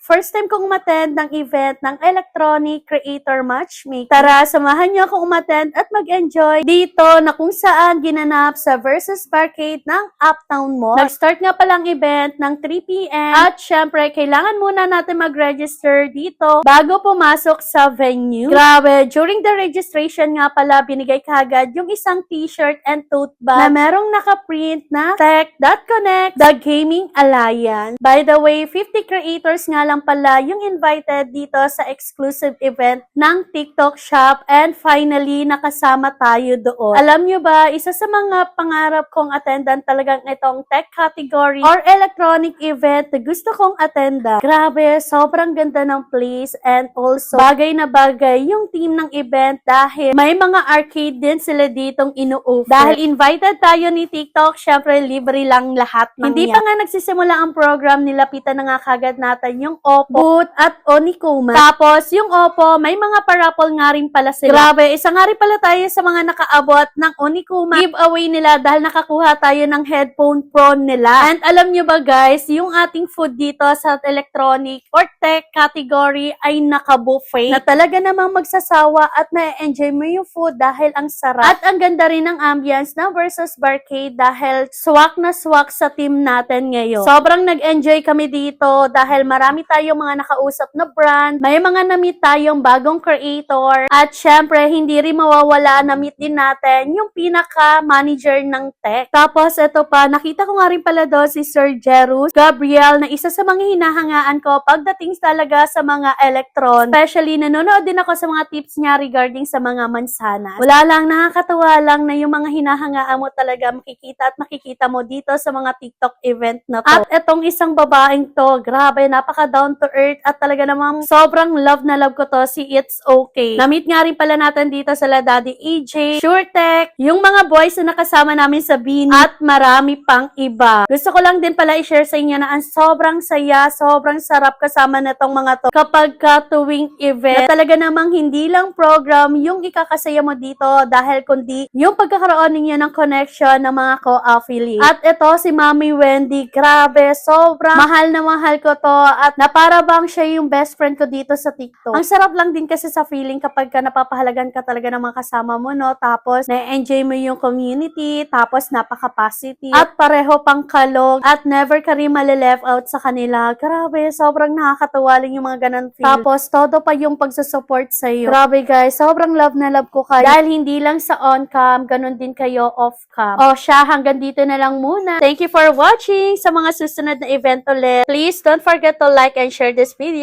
First time kong umattend ng event ng Electronic Creator Matchmaking. Tara, samahan niyo akong umattend at mag-enjoy dito na kung saan ginanap sa Versus Barcade ng Uptown Mall. Nag-start nga palang event ng 3 p.m. At syempre, kailangan muna natin mag-register dito bago pumasok sa venue. Grabe, during the registration nga pala, binigay kagad yung isang t-shirt and tote bag na merong nakaprint na Tech.Connect, The Gaming Alliance. By the way, 50 creators nga lang pala yung invited dito sa exclusive event ng TikTok Shop and finally nakasama tayo doon. Alam nyo ba, isa sa mga pangarap kong attendant talagang itong tech category or electronic event na gusto kong attendan. Grabe, sobrang ganda ng place and also bagay na bagay yung team ng event dahil may mga arcade din sila ditong inu-offer. Dahil invited tayo ni TikTok, syempre libre lang lahat ng Hindi pa nga nagsisimula ang program, nilapitan na nga kagad natin yung Oppo, Boot, at Onikuma. Tapos, yung Oppo, may mga parapol nga rin pala sila. Grabe, isa nga rin pala tayo sa mga nakaabot ng Onikuma giveaway nila dahil nakakuha tayo ng headphone pro nila. And alam nyo ba guys, yung ating food dito sa electronic or tech category ay naka-buffet na talaga namang magsasawa at na-enjoy mo yung food dahil ang sarap. At ang ganda rin ng ambience na Versus Barcade dahil swak na swak sa team natin ngayon. Sobrang nag-enjoy kami dito dahil marami tayong mga nakausap na brand, may mga na-meet tayong bagong creator, at syempre, hindi rin mawawala na-meet din natin yung pinaka-manager ng tech. Tapos, ito pa, nakita ko nga rin pala doon si Sir Jerus Gabriel na isa sa mga hinahangaan ko pagdating talaga sa mga electron. Especially, nanonood din ako sa mga tips niya regarding sa mga mansanas. Wala lang, nakakatuwa lang na yung mga hinahangaan mo talaga makikita at makikita mo dito sa mga TikTok event na to. At itong isang babaeng to, grabe, napaka down to earth at talaga namang sobrang love na love ko to, si It's Okay. Na-meet nga rin pala natin dito sa Daddy AJ, SureTech, yung mga boys na nakasama namin sa Bini, at marami pang iba. Gusto ko lang din pala i-share sa inyo na ang sobrang saya, sobrang sarap kasama na tong mga to kapag tuwing event. Na talaga namang hindi lang program yung ikakasaya mo dito dahil kundi yung pagkakaroon ninyo ng connection ng mga co-affiliate. At ito si Mami Wendy, grabe, sobrang mahal na mahal ko to at na para bang siya yung best friend ko dito sa TikTok. Ang sarap lang din kasi sa feeling kapag ka napapahalagan ka talaga ng mga kasama mo, no? Tapos, na-enjoy mo yung community, tapos napaka-positive, at pareho pang kalog, at never ka rin mali-left out sa kanila. Grabe, sobrang nakakatuwa lang yung mga ganun feel. Tapos, todo pa yung pagsusupport sa'yo. Grabe guys, sobrang love na love ko kayo. Dahil hindi lang sa on-cam, ganun din kayo off-cam. O siya, hanggang dito na lang muna. Thank you for watching. Sa mga susunod na event ulit, please don't forget to like and share this video.